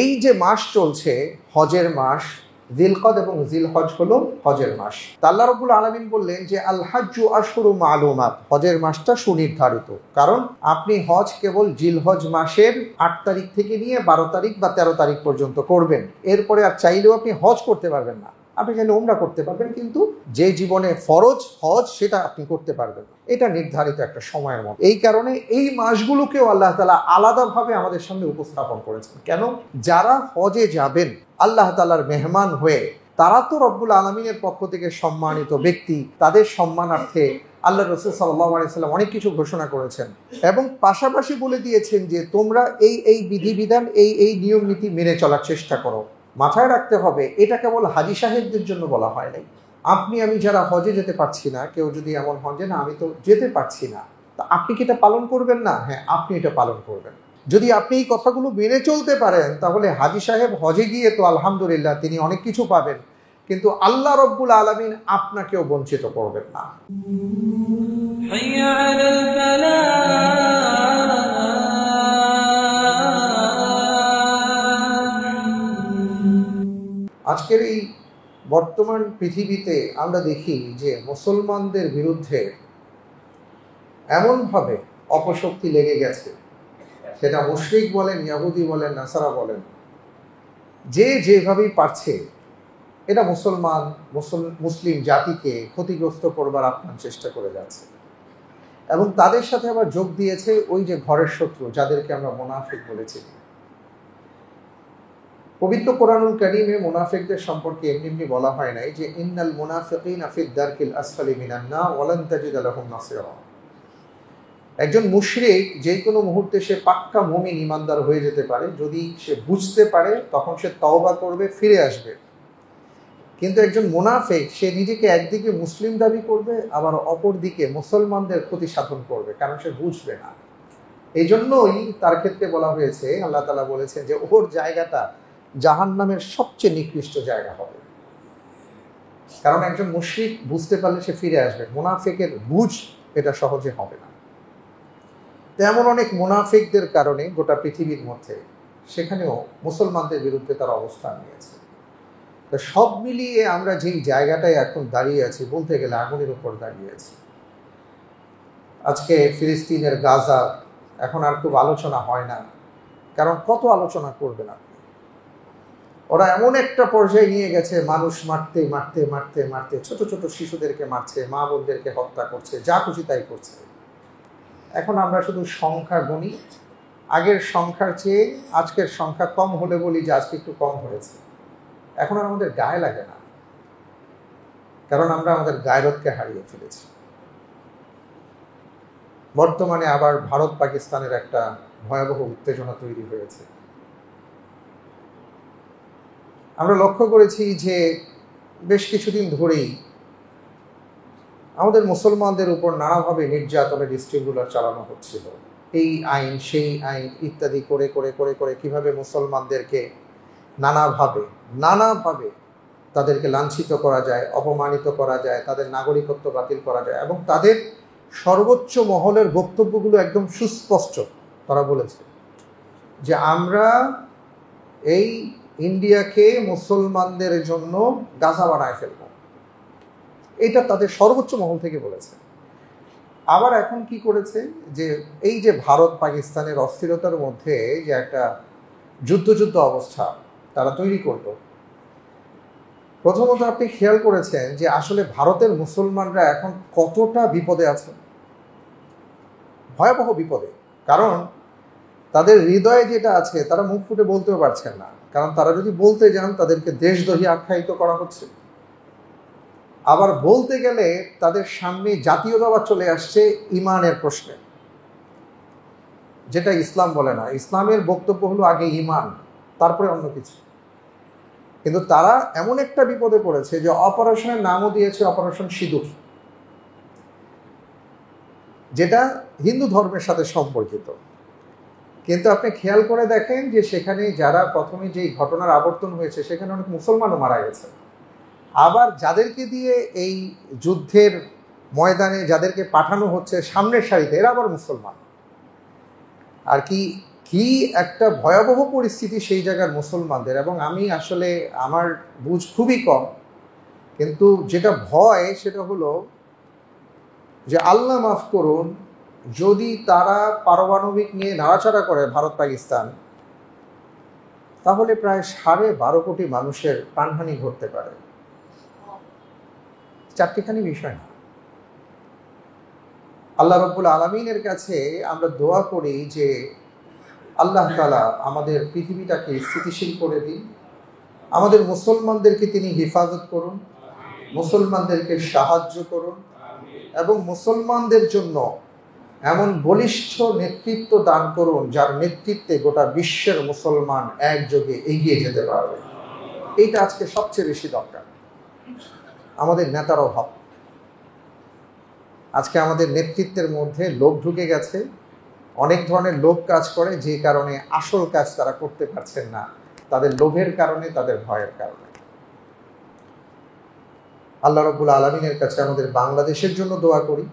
এই যে মাস চলছে হজের মাস, জিলকদ এবং জিলহজ হলো হজের মাস। আল্লাহ রাব্বুল আলামিন বললেন যে আল হাজ্জু আশহুরু মালুমাত, হজের মাসটা সুনির্ধারিত। কারণ আপনি হজ কেবল জিলহজ মাসের 8 তারিখ থেকে নিয়ে 12 তারিখ বা 13 তারিখ পর্যন্ত করবেন। এরপরে আর চাইলেও আপনি হজ করতে পারবেন না। আপনি চাইলে উমরা করতে পারবেন, কিন্তু যে জীবনে ফরজ হজ সেটা আপনি করতে পারবেন না। এটা নির্ধারিত একটা সময়ের মতো। এই কারণে এই মাসগুলোকেও আল্লাহ তাআলা আলাদাভাবে আমাদের সামনে উপস্থাপন করেছেন। কেন? যারা হজে যাবেন আল্লাহ তাআলার মেহমান হয়ে, তারা তো রব্বুল আলামিনের পক্ষ থেকে সম্মানিত ব্যক্তি, তাদের সম্মানার্থে আল্লাহ রাসূল সাল্লাল্লাহু আলাইহি ওয়াসাল্লাম অনেক কিছু ঘোষণা করেছেন এবং পাশাপাশি বলে দিয়েছেন যে তোমরা এই বিধিবিধান, এই নিয়ম নীতি মেনে চলার চেষ্টা করো। মাথায় রাখতে হবে, এটা কেবল হাজী সাহেবদের জন্য বলা হয় নাই। আপনি আমি যারা হজে যেতে পারছি না, কেউ যদি এমন হন যে না আমি তো যেতে পারছি না, তা আপনি কি এটা পালন করবেন না? হ্যাঁ, আপনি এটা পালন করবেন। যদি আপনি এই কথাগুলো মেনে চলতে পারেন, তাহলে হাজী সাহেব হজে গিয়ে তো আলহামদুলিল্লাহ তিনি অনেক কিছু পাবেন, কিন্তু আল্লাহ রব্বুল আলামিন আপনাকেও বঞ্চিত করবেন না। আজকের এই বর্তমান পৃথিবীতে আমরা দেখি যে মুসলমানদের বিরুদ্ধে এমনভাবে অপশক্তি লেগে গেছে, সেটা মুশরিক বলেন, ইয়াহুদি বলেন, নাসারা বলেন, যে যেভাবেই পারছে এটা মুসলিম জাতিকে ক্ষতিগ্রস্ত করবার আপ্রাণ চেষ্টা করে যাচ্ছে। এবং তাদের সাথে আবার যোগ দিয়েছে ওই যে ঘরের শত্রু, যাদেরকে আমরা মুনাফিক বলেছি। পবিত্র কোরআনুল কারীমে মুনাফিকদের সম্পর্কে এমনি বলা হয় নাই যে ইন্নাল মুনাফিকিনা ফিদ দারকিল আসফালি মিনান নার ওয়া লান তাজিদ লাহুম নাসিরা। একজন মুশরিক যে কোনো মুহূর্তে সে পাক্কা মুমিন ইমানদার হয়ে যেতে পারে, যদি সে বুঝতে পারে তখন সে তওবা করবে, ফিরে আসবে। কিন্তু একজন মুনাফিক সে নিজেকে একদিকে মুসলিম দাবি করবে, আবার অপর দিকে মুসলমানদের ক্ষতি সাধন করবে, কারণ সে বুঝবে না। এই জন্যই তার ক্ষেত্রে বলা হয়েছে, আল্লাহ তাআলা বলেছেন যে ওর জায়গাটা জাহান্নামের সবচেয়ে নিকৃষ্ট জায়গা হবে। কারণ একজন মুশরিক বুঝতে পারলে সে ফিরে আসবে, মুনাফিকের বুঝ এটা সহজে হবে না। তেমন অনেক মুনাফিকদের কারণে গোটা পৃথিবীর মধ্যে সেখানেও মুসলমানদের বিরুদ্ধে তার অবস্থান নিয়েছে। তো সব মিলিয়ে আমরা যেই জায়গাটায় এখন দাঁড়িয়ে আছি, বলতে গেলে আগুনের উপর দাঁড়িয়ে আছি। আজকে ফিলিস্তিনের গাজা এখন আর খুব আলোচনা হয় না, কারণ কত আলোচনা করবেন আপনি। ওরা এমন একটা পর্যায়ে নিয়ে গেছে, মানুষ মারতে মারতে মারতে মারতে ছোট ছোট শিশুদেরকে মারছে, মা বোনদেরকে হত্যা করছে, যা খুশি তাই করছে। এখন আমরা শুধু সংখ্যা গুনি, আগের সংখ্যার চেয়ে আজকের সংখ্যা কম হলে বলি যে আজকে একটু কম হয়েছে। এখন আর আমাদের গায়ে লাগে না, কারণ আমরা আমাদের গায়রতকে হারিয়ে ফেলেছি। বর্তমানে আবার ভারত পাকিস্তানের একটা ভয়াবহ উত্তেজনা তৈরি হয়েছে। আমরা লক্ষ্য করেছি যে বেশ কিছুদিন ধরেই আমাদের মুসলমানদের উপর নানাভাবে নির্যাতনের স্ট্রিমগুলো চালানো হচ্ছিল। এই আইন সেই আইন ইত্যাদি করে করে করে করে কিভাবে মুসলমানদেরকে নানাভাবে তাদেরকে লাঞ্ছিত করা যায়, অপমানিত করা যায়, তাদের নাগরিকত্ব বাতিল করা যায়। এবং তাদের সর্বোচ্চ মহলের বক্তব্যগুলো একদম সুস্পষ্ট। তারা বলেছে যে আমরা এই ইন্ডিয়াকে মুসলমানদের জন্য গাজা বানায় ফেলব, এটা তাদের সর্বোচ্চ মহল থেকে বলেছে। আবার এখন কি করেছে যে এই যে ভারত পাকিস্তানের অস্থিরতার মধ্যে যে একটা যুদ্ধ অবস্থা তারা তৈরি করলো, প্রথমত আপনি খেয়াল করেছেন যে আসলে ভারতের মুসলমানরা এখন কতটা বিপদে আছে, ভয়াবহ বিপদে। কারণ তাদের হৃদয়ে যেটা আছে তারা মুখ ফুটে বলতেও পারছেন না, কারণ তারা যদি বলতে যান তাদেরকে দেশদ্রোহী আখ্যায়িত করা হচ্ছে। আবার বলতে গেলে তাদের সামনে জাতীয়তাবাদ চলে আসছে ইমানের প্রশ্নে, যেটা ইসলাম বলে না। ইসলামের বক্তব্য হলো আগে ইমান, তারপরে অন্য কিছু। কিন্তু তারা এমন একটা বিপদে পড়েছে যে অপারেশনের নামও দিয়েছে অপারেশন সিঁদুর, যেটা হিন্দু ধর্মের সাথে সম্পর্কিত। কিন্তু আপনি খেয়াল করে দেখেন যে সেখানে যারা প্রথমে যেই ঘটনার আবর্তন হয়েছে সেখানে অনেক মুসলমানও মারা গেছে। আবার যাদেরকে দিয়ে এই যুদ্ধের ময়দানে যাদেরকে পাঠানো হচ্ছে সামনের সারিতে, এরা আবার মুসলমান। আর কি কি একটা ভয়াবহ পরিস্থিতি সেই জায়গার মুসলমানদের। এবং আমি আসলে আমার বুঝ খুবই কম, কিন্তু যেটা ভয় সেটা হলো যে আল্লাহ মাফ করুন, যদি তারা পারমাণবিক নিয়ে নাড়াচাড়া করে ভারত পাকিস্তান, তাহলে প্রায় 12.5 কোটি মানুষের প্রাণহানি ঘটতে পারে। চারটিখানি বিষয় না। আল্লাহ রাব্বুল আলামিনের কাছে আমরা দোয়া করি যে আল্লাহ তাআলা আমাদের পৃথিবীটাকে স্থিতিশীল করে দিন, আমাদের মুসলমানদেরকে তিনি হেফাজত করুন, মুসলমানদেরকে সাহায্য করুন, এবং মুসলমানদের জন্য এমন বলিষ্ঠ নেতৃত্ব দান করুন যার নেতৃত্বে গোটা বিশ্বের মুসলমান একযোগে এগিয়ে যেতে পারবে। এইটা আজকে সবচেয়ে বেশি দরকার। আমাদের নেতার অভাব। আজকে আমাদের নেতৃত্বের মধ্যে লোভ ঢুকে গেছে, অনেক ধরনের লোভ কাজ করে, যে কারণে আসল কাজ তারা করতে পারছেন না, তাদের লোভের কারণে, তাদের ভয়ের কারণে। আল্লাহ রাব্বুল আলামিনের কাছে আমাদের বাংলাদেশের জন্য দোয়া করি,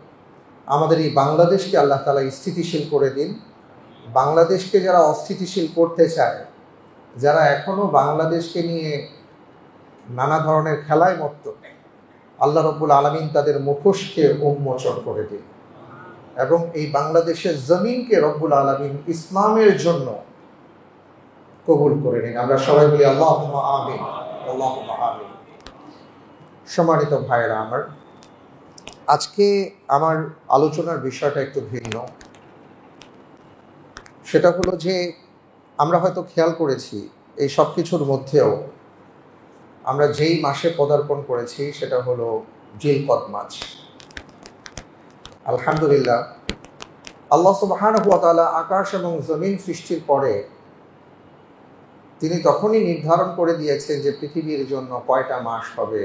আমাদের এই বাংলাদেশকে আল্লাহ তাআলা স্থিতিশীল করে দিন। বাংলাদেশকে যারা অস্থিতিশীল করতে চায়, যারা এখনো বাংলাদেশকে নিয়ে নানা ধরনের খেলায় মত্ত, আল্লাহ রাব্বুল আলামিন তাদের মুখোশকে উন্মোচন করে দিন এবং এই বাংলাদেশের জমিনকে রব্বুল আলামিন ইসলামের জন্য কবুল করে নিন। আমরা সবাই বলি আল্লাহুম্মা আমিন, আল্লাহুম্মা আমিন। সম্মানিত ভাইরা আমার, আজকে আমার আলোচনার বিষয়টা একটু ভিন্ন। সেটা হলো যে আমরা হয়তো খেয়াল করেছি এই সব কিছুর মধ্যেও আমরা যেই মাসে পদার্পণ করেছি সেটা হলো জিলকদ মাস। আলহামদুলিল্লাহ, আল্লাহ সুবহানাহু ওয়া তাআলা আকাশ এবং জমিন সৃষ্টির পরে তিনি তখনই নির্ধারণ করে দিয়েছেন যে পৃথিবীর জন্য কয়টা মাস হবে।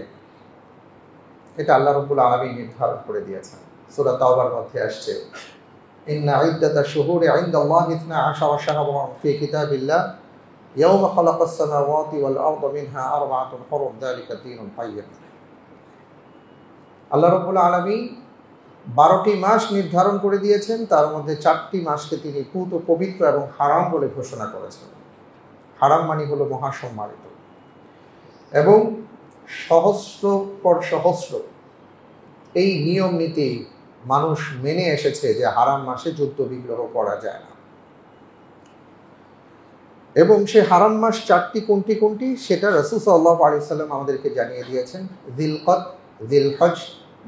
এটা আল্লাহ রাব্বুল আলামিন নির্ধারণ করে দিয়েছেন। সূরা তাওবার মধ্যে আসছে, ইন্না ইদ্দাতাশ শুহুরি ইনদাল্লাহি 12 শাহরান ফি কিতাবিল্লাহ ইয়াওমা খালাকাস সামাওয়াতি ওয়াল আরদা মিনহা আরবাআতুন হুরুম যালিকা দীনুল কাইয়্যিম। আল্লাহ রাব্বুল আলামিন 12টি মাস নির্ধারণ করে দিয়েছেন, তার মধ্যে 4টি মাসকে তিনি পুত ও পবিত্র এবং হারাম বলে ঘোষণা করেছেন। হারাম মানে হলো মহাসম্মানিত, এবং সহস্র পর সহস্র এই নিয়ম নীতি মানুষ মেনে এসেছে যে হারাম মাসে যুদ্ধ বিগ্রহ করা যায় না। এবং সে হারাম মাস 4টি কোনটি কোনটি সেটা রাসূল সাল্লাল্লাহু আলাইহি ওয়াসাল্লাম আমাদেরকে জানিয়ে দিয়েছেন। জিলকদ, জিলহজ,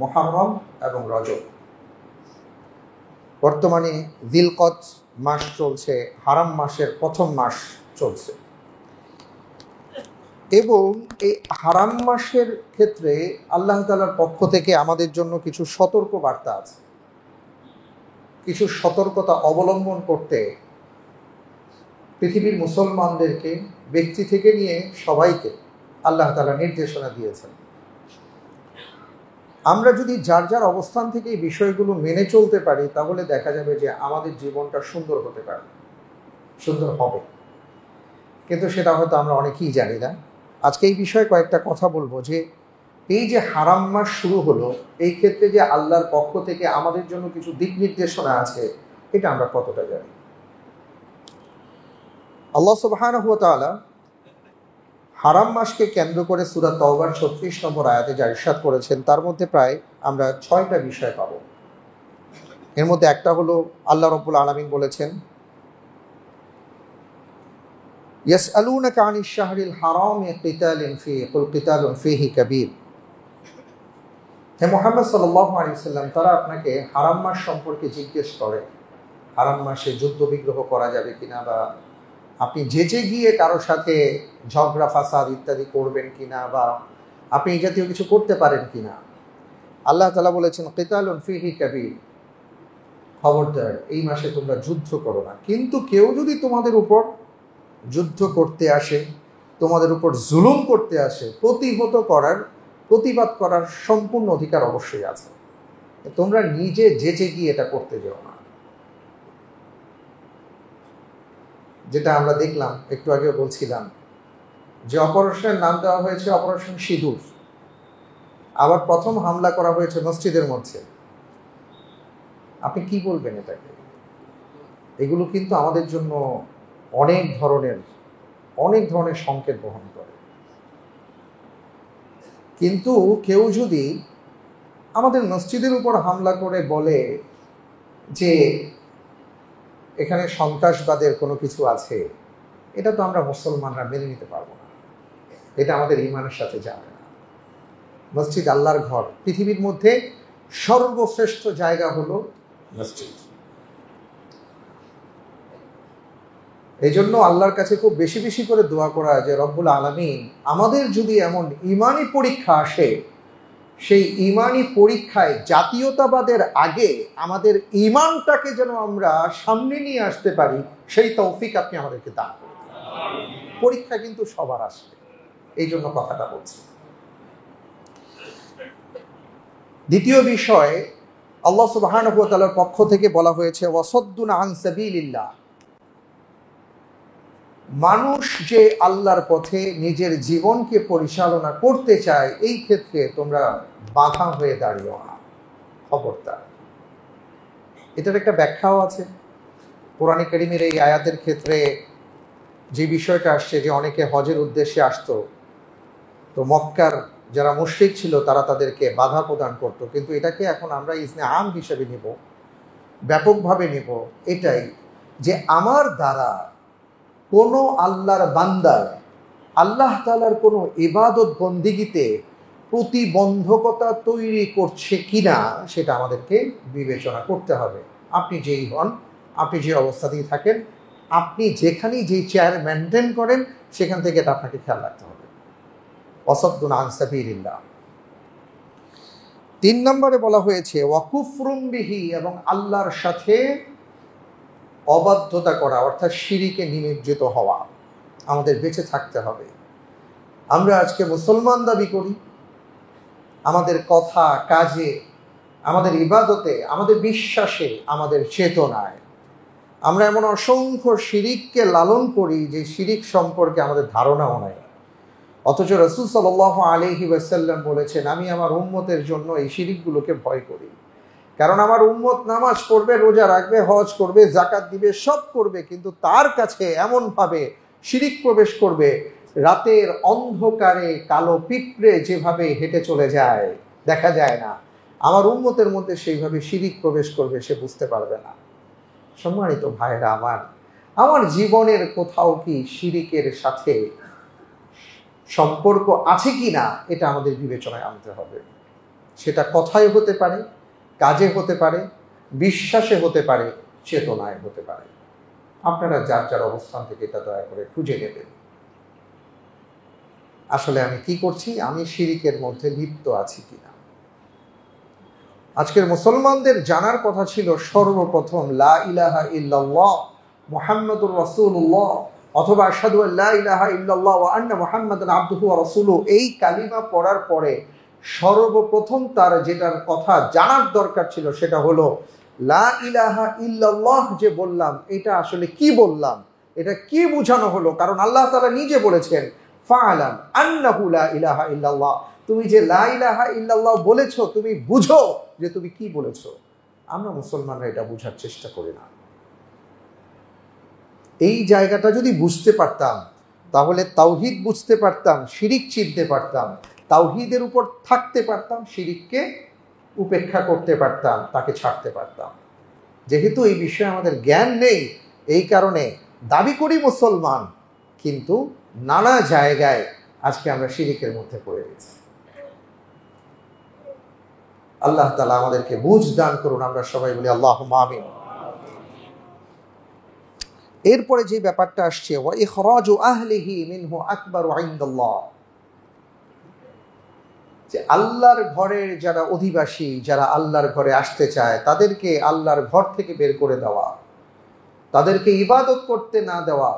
মুহররম এবং রজব। বর্তমানে জিলকদ মাস চলছে, হারাম মাসের প্রথম মাস চলছে। এবং এই হারাম মাসের ক্ষেত্রে আল্লাহ তাআলার পক্ষ থেকে আমাদের জন্য কিছু সতর্ক বার্তা আছে। কিছু সতর্কতা অবলম্বন করতে পৃথিবীর মুসলমানদেরকে, ব্যক্তি থেকে নিয়ে সবাইকে আল্লাহ তাআলা নির্দেশনা দিয়েছেন। আমরা যদি যার যার অবস্থান থেকে এই বিষয়গুলো মেনে চলতে পারি, তাহলে দেখা যাবে যে আমাদের জীবনটা সুন্দর হতে পারে, সুন্দর হবে। কিন্তু সেটা হয়তো আমরা অনেকেই জানি না। আজকে এই বিষয়ে কয়েকটা কথা বলবো যে এই যে হারাম মাস শুরু হলো, এই ক্ষেত্রে যে আল্লাহর পক্ষ থেকে আমাদের জন্য কিছু দিক নির্দেশনা আছে, এটা আমরা কতটা জানি। আল্লাহ সুবহানাহু ওয়া তাআলা হারাম মাসকে কেন্দ্র করে সূরা তাওবার 36 নম্বর আয়াতে যা ইরশাদ করেছেন, তার মধ্যে প্রায় আমরা 6টা বিষয় পাব। এর মধ্যে একটা হলো আল্লাহ রাব্বুল আলামিন বলেছেন, ইয়াসআলুনাকা আনিশ শাহরিল হারামি কিতালিন ফীহি কুল কিতালুন ফীহি কাবীর। হে মুহাম্মদ সাল্লাল্লাহু আলাইহি ওয়াসাল্লাম, তারা আপনাকে হারাম মাস সম্পর্কে জিজ্ঞেস করে, হারাম মাসে যুদ্ধ বিগ্রহ করা যাবে কিনা, বা আপনি যেচে গিয়ে কারোর সাথে ঝগড়া ফাসাদ ইত্যাদি করবেন কিনা, বা আপনি এই জাতীয় কিছু করতে পারেন কিনা। আল্লাহ তাআলা বলেছেন, কিতালুন ফীহি কাবীর, খবরদার এই মাসে তোমরা যুদ্ধ করো না। কিন্তু কেউ যদি তোমাদের উপর যুদ্ধ করতে আসে, তোমাদের উপর জুলুম করতে আসে, প্রতিবাদ করার সম্পূর্ণ অধিকার অবশ্যই আছে। তোমরা নিজে যেচে গিয়ে এটা করতে যেও না। যেটা আমরা দেখলাম, একটু আগে বলছিলাম যে অপারেশনের নাম দেওয়া হয়েছে অপারেশন সিঁদুর, আবার প্রথম হামলা করা হয়েছে মসজিদের মধ্যে। আপনি কি বলবেন এটাকে? এগুলো কিন্তু আমাদের জন্য অনেক ধরনের সংকেত বহন করে। কিন্তু কেউ যদি আমাদের মসজিদের উপর হামলা করে বলে যে এখানে সন্ত্রাসবাদের কোনো কিছু আছে, এটা তো আমরা মুসলমানরা মেনে নিতে পারবো না, এটা আমাদের ঈমানের সাথে যাবে না। মসজিদ আল্লাহর ঘর, পৃথিবীর মধ্যে সর্বশ্রেষ্ঠ জায়গা হলো মসজিদ। এই জন্য আল্লাহর কাছে খুব বেশি বেশি করে দোয়া করা যে রব্বুল আলামিন আমাদের যদি এমন ঈমানি পরীক্ষা আসে, সেই ঈমানি পরীক্ষায় জাতীয়তাবাদের আগে আমাদের ঈমানটাকে যেন আমরা সামনে নিয়ে আসতে পারি, সেই তৌফিক আপনি আমাদেরকে দান করুন। পরীক্ষা কিন্তু সবার আসবে, এই জন্য কথাটা বলছি। দ্বিতীয় বিষয়, আল্লাহ সুবহানাহু ওয়া তাআলার পক্ষ থেকে বলা হয়েছে ওয়াসাদ্দুন আন সাবিলিল্লাহ। মানুষ যে আল্লাহর পথে নিজের জীবনকে পরিচালনা করতে চায়, এই ক্ষেত্রে তোমরা বাধা হয়ে দাঁড়িও না, খবরদার। এটার একটা ব্যাখ্যাও আছে কোরআনে কারীমের এই আয়াতের ক্ষেত্রে। যে বিষয়টা আসছে যে অনেকে হজের উদ্দেশ্যে আসতো, তো মক্কার যারা মুশরিক ছিল তারা তাদেরকে বাধা প্রদান করত, কিন্তু এটাকে এখন আমরা ইজনে আম হিসেবে নিব, ব্যাপকভাবে নিব। এটাই যে আমার দ্বারা কোনো আল্লাহর বান্দার আল্লাহ তাআলার কোনো ইবাদত বন্দিগিতে প্রতিবন্ধকতা তৈরি করছে কিনা সেটা আমাদেরকে বিবেচনা করতে হবে। আপনি যেই হন, আপনি যে অবস্থাতেই থাকেন, আপনি যেখানেই যেই চেয়ার মেনটেন করেন, সেখান থেকে এটা আপনাকে খেয়াল রাখতে হবে। ওয়াসাদ্দুন আন সাবিলিল্লাহ। 3 নম্বরে বলা হয়েছে ওয়াকুফরুম বিহি, এবং আল্লাহর সাথে অবাধ্যতা করা, অর্থাৎ শিরিকে নিমজ্জিত হওয়া। আমাদের বেঁচে থাকতে হবে। আমরা আজকে মুসলমান দাবি করি, আমাদের কথা কাজে, আমাদের ইবাদতে, আমাদের বিশ্বাসে, আমাদের চেতনায় আমরা এমন অসংখ্য শিরিককে লালন করি যে শিরিক সম্পর্কে আমাদের ধারণাও নাই। অথচ রাসূল সাল্লাল্লাহু আলাইহি ওয়াসাল্লাম বলেছেন, আমি আমার উম্মতের জন্য এই শিরিকগুলোকে ভয় করি। কারণ আমার উম্মত নামাজ পড়বে, রোজা রাখবে, হজ করবে, যাকাত দিবে, সব করবে, কিন্তু তার কাছে এমনভাবে শিরিক প্রবেশ করবে, রাতের অন্ধকারে কালো পিঁপড়ে যেভাবে হেঁটে চলে যায়, দেখা যায় না, আমার উম্মতের মধ্যে সেইভাবে শিরিক প্রবেশ করবে, সে বুঝতে পারবে না। সম্মানিত ভাইরা আমার জীবনের কোথাও কি শিরিকের সাথে সম্পর্ক আছে কি না, এটা আমাদের বিবেচনায় আনতে হবে। সেটা কথায় হতে পারে, কাজে হতে পারে, বিশ্বাসে হতে পারে, চেতনায় হতে পারে। আপনারা যার যার অবস্থান থেকে এটা দয়া করে খুঁজে নেবেন। আসলে আমি কি করছি, আমি শিরিকের মধ্যে লিপ্ত আছি কিনা। আজকের মুসলমানদের জানার কথা ছিল সর্বপ্রথম লা ইলাহা ইল্লাল্লাহ মুহাম্মাদুর রাসূলুল্লাহ, অথবা আশহাদু আল্লা ইলাহা ইল্লাল্লাহ ওয়া আন্না মুহাম্মাদান আবদুহু ওয়া রাসূলুহু। এই কালিমা পড়ার পরে সর্বপ্রথম তার যেটার কথা জানার দরকার ছিল সেটা হলো লা ইলাহা ইল্লাল্লাহ যে বললাম, এটা আসলে কি বললাম, এটা কি বোঝানো হলো। কারণ আল্লাহ তাআলা নিজে বলেছেন ফাআলাম আন্নাহু লা ইলাহা ইল্লাল্লাহ, তুমি যে লা ইলাহা ইল্লাল্লাহ বলেছো, তুমি বুঝো যে তুমি কি বলেছো। আমরা মুসলমানরা এটা বোঝার চেষ্টা করি না। এই জায়গাটা যদি বুঝতে পারতাম, তাহলে তাওহীদ বুঝতে পারতাম, শিরিক চিনতে পারতাম, তাওহীদের উপর থাকতে পারতাম, শিরিককে উপেক্ষা করতে পারতাম, তাকে ছাড়তে পারতাম। যেহেতু এই বিষয়ে আমাদের জ্ঞান নেই, এই কারণে দাবি করি মুসলমান, কিন্তু নানা জায়গায় আজকে আমরা শিরিকের মধ্যে পড়ে গেছি। আল্লাহ তাআলা আমাদেরকে বুঝ দান করুন। আমরা সবাই বলি আল্লাহুম্মা আমিন। এরপরে যে ব্যাপারটা আসছে ওয়া ইখরাজু আহলিহি মিনহু আকবারু ইনদাল্লাহ, যে আল্লাহর ঘরের যারা অধিবাসী, যারা আল্লাহর ঘরে আসতে চায়, তাদেরকে আল্লাহর ঘর থেকে বের করে দেওয়া, তাদেরকে ইবাদত করতে না দেওয়া,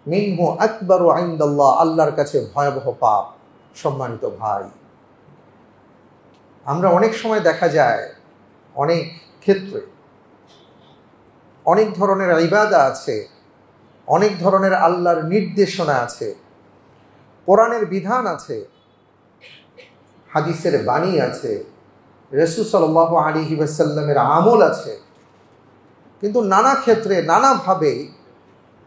মিনহু আকবারু ইনদাল্লাহ, আল্লাহর কাছে ভয়াবহ পাপ। সম্মানিত ভাই, আমরা অনেক সময় দেখা যায়, অনেক ক্ষেত্রে অনেক ধরনের ইবাদত আছে, অনেক ধরনের আল্লাহর নির্দেশনা আছে, কোরআনের বিধান আছে, হাদিসের বাণী আছে, রাসূল সাল্লাল্লাহু আলাইহি ওয়াসাল্লামের আমল আছে, কিন্তু নানা ক্ষেত্রে নানাভাবে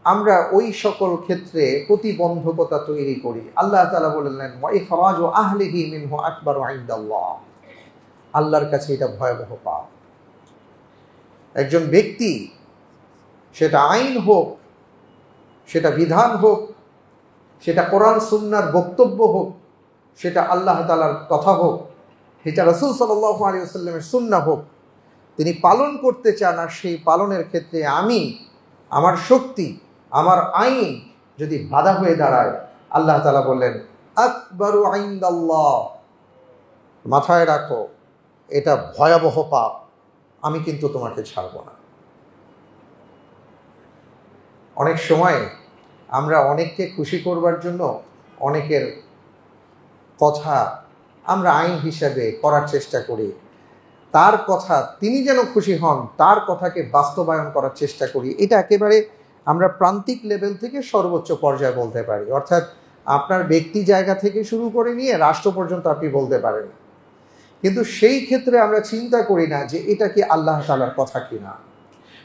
আমরা ওই সকল ক্ষেত্রে প্রতিবন্ধকতা তৈরি করি। আল্লাহ তাআলা বললেন ওয়া ইখরাজু আহলিহি মিনহু আকবারু ইনদাল্লাহ, আল্লাহর কাছে এটা ভয়াবহ পাপ। একজন ব্যক্তি, সেটা আইন হোক, সেটা বিধান হোক, সেটা কোরআন সুন্নাহর বক্তব্য হোক, সেটা আল্লাহ তাআলার কথা হোক, সেটা রাসূল সাল্লাল্লাহু আলাইহি ওয়াসাল্লামের সুন্নাহ হোক, তিনি পালন করতে চান আর সেই পালনের ক্ষেত্রে আমি, আমার শক্তি, আমার আইন যদি বাধা হয়ে দাঁড়ায়, আল্লাহ তাআলা বললেন আকবারু ইনদাল্লাহ, মাথায় রাখো এটা ভয়াবহ পাপ, আমি কিন্তু তোমাকে ছাড়ব না। অনেক সময় আমরা অনেককে খুশি করবার জন্য অনেকের কথা আমরা আইন হিসাবে করার চেষ্টা করি, তার কথা তিনি যেন খুশি হন তার কথাকে বাস্তবায়ন করার চেষ্টা করি। এটা একেবারে আমরা প্রান্তিক লেভেল থেকে সর্বোচ্চ পর্যায়ে বলতে পারি, অর্থাৎ আপনার ব্যক্তি জায়গা থেকে শুরু করে নিয়ে রাষ্ট্র পর্যন্ত আপনি বলতে পারেন। কিন্তু সেই ক্ষেত্রে আমরা চিন্তা করি না যে এটা কি আল্লাহ তাআলার কথা কিনা,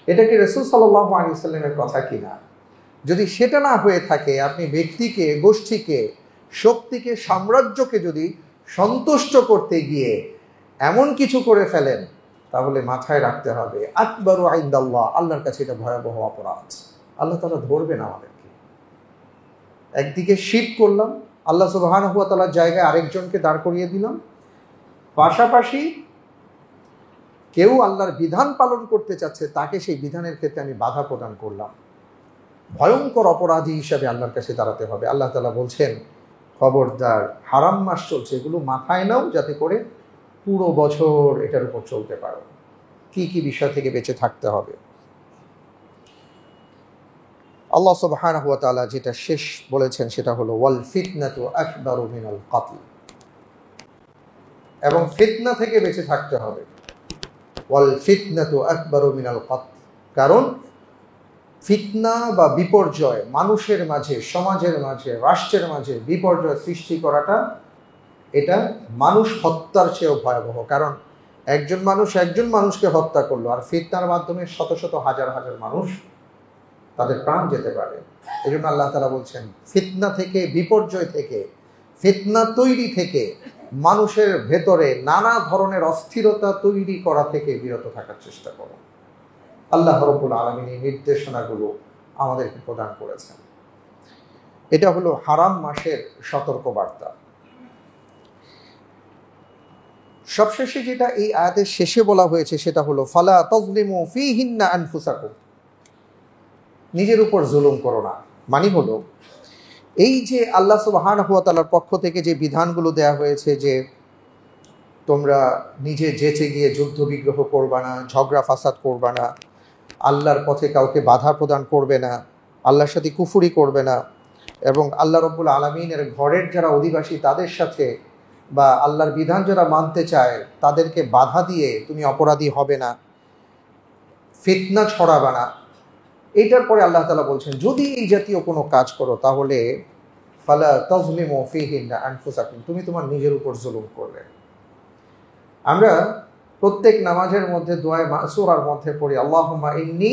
এটা কি রাসূল সাল্লাল্লাহু আলাইহি ওয়াসাল্লামের কথা কিনা। যদি সেটা না হয়ে থাকে, আপনি ব্যক্তিকে, গোষ্ঠীকে, শক্তিকে, সাম্রাজ্যকে যদি সন্তুষ্ট করতে গিয়ে এমন কিছু করে ফেলেন, তাহলে মাথায় রাখতে হবে আকবারু ইনদাল্লাহ, আল্লাহর কাছে এটা ভয়াবহ অপরাধ। আল্লাহ তাআলা ধরবেন আমাদেরকে। একদিকে শিরক করলাম, আল্লাহ সুবহানাহু ওয়া তাআলার জায়গায় আরেকজনকে দাঁড় করিয়ে দিলাম, পাশাপাশি কেউ আল্লাহর বিধান পালন করতে চাচ্ছে, তাকে সেই বিধানের ক্ষেত্রে আমি বাধা প্রদান করলাম। ভয়ঙ্কর অপরাধী হিসাবে আল্লাহর কাছে দাঁড়াতে হবে। আল্লাহ তাআলা বলছেন খবরদার, হারাম মাস চলছে, এগুলো মাথায় নাও যাতে করে পুরো বছর এটার উপর চলতে পারো। কি কি বিষয় থেকে বেঁচে থাকতে হবে। আল্লাহ সুবহানাহু ওয়া তাআলা যেটা শেষ বলেছেন সেটা হলো ওয়াল ফিতনাতু আকবারু মিনাল কতল, এবং ফিতনা থেকে বেঁচে থাকতে হবে। ওয়াল ফিতনাতু আকবারু মিনাল কতল, কারণ ফিতনা বা বিপর্যয় মানুষের মাঝে, সমাজের মাঝে, রাষ্ট্রের মাঝে বিপর্যয় সৃষ্টি করাটা এটা মানুষ হত্যার চেয়েও ভয়াবহ। কারণ একজন মানুষকে হত্যা করলো, আর ফিতনার মাধ্যমে শত শত হাজার হাজার মানুষ তাদের প্রাণ যেতে পারে। এই জন্য আল্লাহ তাআলা বলছেন ফিতনা থেকে, বিপর্যয় থেকে, ফিতনা তৈরি থেকে, মানুষের ভেতরে নানা ধরনের অস্থিরতা তৈরি করা থেকে বিরত থাকার চেষ্টা করো। আল্লাহ রাব্বুল আলামিন এই নির্দেশনাগুলো আমাদেরকে প্রদান করেছেন। এটা হলো হারাম মাসের সতর্কবার্তা। সবশেষে যেটা এই আয়াতের শেষে বলা হয়েছে সেটা হলো ফালা তাজলিমু ফীহিন্না আনফুসাকুম, নিজের উপর জুলুম করো না। মানে হলো এই যে আল্লাহ সুবহানাহু ওয়া তাআলার পক্ষ থেকে যে বিধানগুলো দেয়া হয়েছে যে তোমরা নিজে যেচে গিয়ে যুদ্ধ বিগ্রহ করবা না, ঝগড়া ফাসাদ করবা না, আল্লাহর পথে কাউকে বাধা প্রদান করবে না, আল্লাহর সাথে কুফরি করবে না, এবং আল্লাহ রাব্বুল আলামিনের ঘরের যারা অধিবাসী তাদের সাথে বা আল্লাহর বিধান যারা মানতে চায় তাদেরকে বাধা দিয়ে তুমি অপরাধী হবে না, ফিতনা ছড়াবা না। এইটার পরে আল্লাহ তাআলা বলছেন যদি এই জাতীয় কোনো কাজ করো তাহলে ফালা তাজলিমু ফীহিন্না আনফুসাকুম, তুমি তোমার নিজের উপর জুলুম করবে। আমরা প্রত্যেক নামাজের মধ্যে দোয়ায়ে মাসুরার মধ্যে পড়ি আল্লাহুম্মা ইন্নী